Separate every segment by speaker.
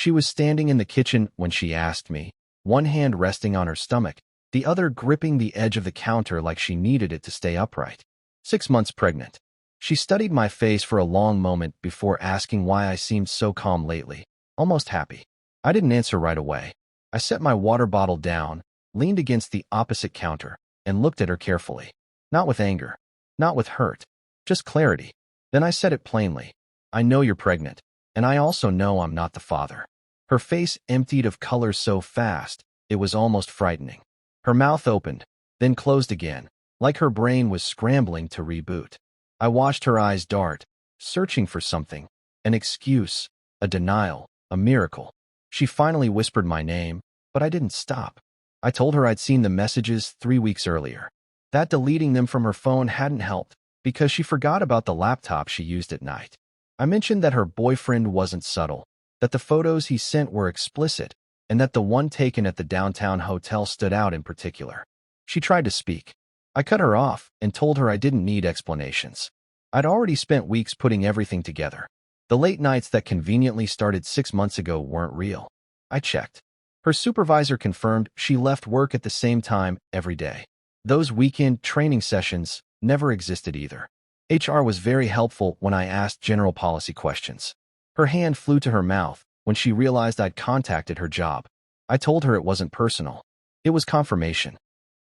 Speaker 1: She was standing in the kitchen when she asked me, one hand resting on her stomach, the other gripping the edge of the counter like she needed it to stay upright. 6 months pregnant. She studied my face for a long moment before asking why I seemed so calm lately, almost happy. I didn't answer right away. I set my water bottle down, leaned against the opposite counter, and looked at her carefully. Not with anger, not with hurt, just clarity. Then I said it plainly. I know you're pregnant, and I also know I'm not the father. Her face emptied of color so fast, it was almost frightening. Her mouth opened, then closed again, like her brain was scrambling to reboot. I watched her eyes dart, searching for something, an excuse, a denial, a miracle. She finally whispered my name, but I didn't stop. I told her I'd seen the messages 3 weeks earlier. That deleting them from her phone hadn't helped, because she forgot about the laptop she used at night. I mentioned that her boyfriend wasn't subtle, that the photos he sent were explicit, and that the one taken at the downtown hotel stood out in particular. She tried to speak. I cut her off and told her I didn't need explanations. I'd already spent weeks putting everything together. The late nights that conveniently started 6 months ago weren't real. I checked. Her supervisor confirmed she left work at the same time every day. Those weekend training sessions never existed either. HR was very helpful when I asked general policy questions. Her hand flew to her mouth when she realized I'd contacted her job. I told her it wasn't personal. It was confirmation.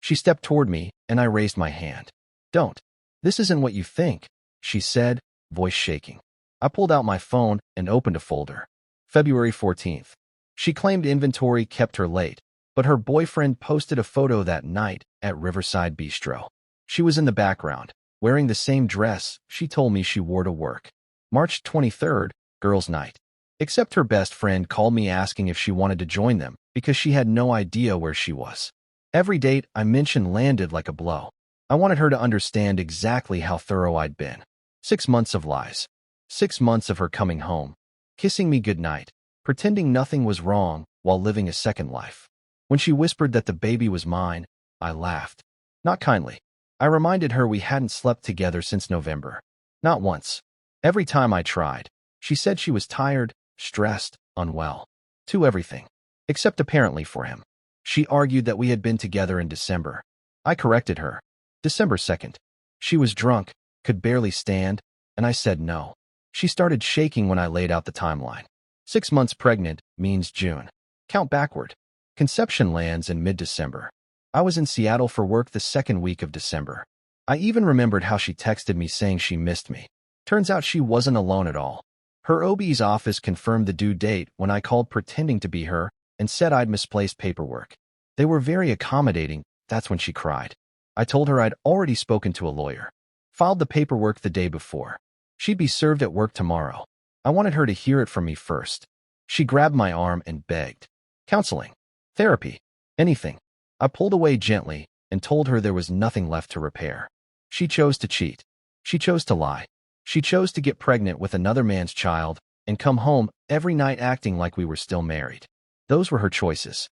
Speaker 1: She stepped toward me, and I raised my hand. Don't. This isn't what you think, she said, voice shaking. I pulled out my phone and opened a folder. February 14th. She claimed inventory kept her late, but her boyfriend posted a photo that night at Riverside Bistro. She was in the background, wearing the same dress she told me she wore to work. March 23rd, girls' night. Except her best friend called me asking if she wanted to join them because she had no idea where she was. Every date I mentioned landed like a blow. I wanted her to understand exactly how thorough I'd been. 6 months of lies. 6 months of her coming home, kissing me goodnight, pretending nothing was wrong while living a second life. When she whispered that the baby was mine, I laughed. Not kindly. I reminded her we hadn't slept together since November. Not once. Every time I tried, she said she was tired, stressed, unwell. To everything. Except apparently for him. She argued that we had been together in December. I corrected her. December 2nd. She was drunk, could barely stand, and I said no. She started shaking when I laid out the timeline. 6 months pregnant means June. Count backward. Conception lands in mid-December. I was in Seattle for work the second week of December. I even remembered how she texted me saying she missed me. Turns out she wasn't alone at all. Her OB's office confirmed the due date when I called pretending to be her and said I'd misplaced paperwork. They were very accommodating. That's when she cried. I told her I'd already spoken to a lawyer. Filed the paperwork the day before. She'd be served at work tomorrow. I wanted her to hear it from me first. She grabbed my arm and begged. Counseling. Therapy. Anything. I pulled away gently and told her there was nothing left to repair. She chose to cheat. She chose to lie. She chose to get pregnant with another man's child and come home every night acting like we were still married. Those were her choices.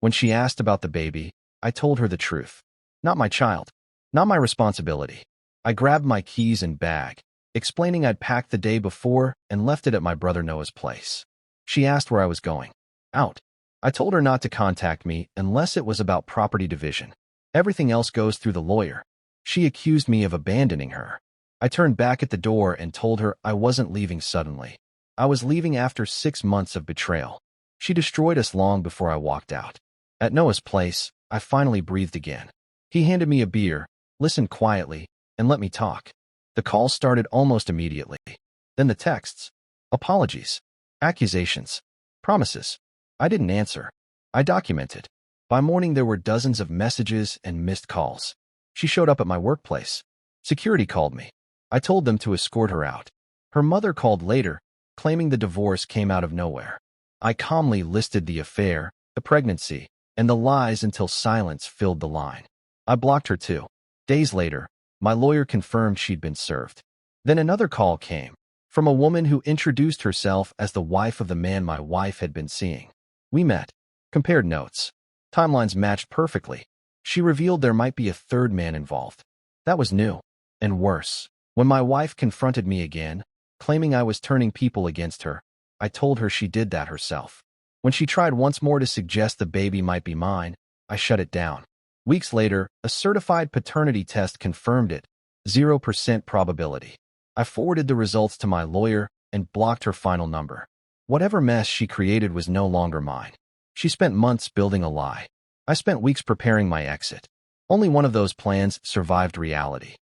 Speaker 1: When she asked about the baby, I told her the truth. Not my child. Not my responsibility. I grabbed my keys and bag, explaining I'd packed the day before and left it at my brother Noah's place. She asked where I was going. Out. I told her not to contact me unless it was about property division. Everything else goes through the lawyer. She accused me of abandoning her. I turned back at the door and told her I wasn't leaving suddenly. I was leaving after 6 months of betrayal. She destroyed us long before I walked out. At Noah's place, I finally breathed again. He handed me a beer, listened quietly, and let me talk. The call started almost immediately. Then the texts. Apologies. Accusations. Promises. I didn't answer. I documented. By morning there were dozens of messages and missed calls. She showed up at my workplace. Security called me. I told them to escort her out. Her mother called later, claiming the divorce came out of nowhere. I calmly listed the affair, the pregnancy, and the lies until silence filled the line. I blocked her too. Days later, my lawyer confirmed she'd been served. Then another call came, from a woman who introduced herself as the wife of the man my wife had been seeing. We met, compared notes. Timelines matched perfectly. She revealed there might be a third man involved. That was new, and worse. When my wife confronted me again, claiming I was turning people against her, I told her she did that herself. When she tried once more to suggest the baby might be mine, I shut it down. Weeks later, a certified paternity test confirmed it, 0% probability. I forwarded the results to my lawyer and blocked her final number. Whatever mess she created was no longer mine. She spent months building a lie. I spent weeks preparing my exit. Only one of those plans survived reality.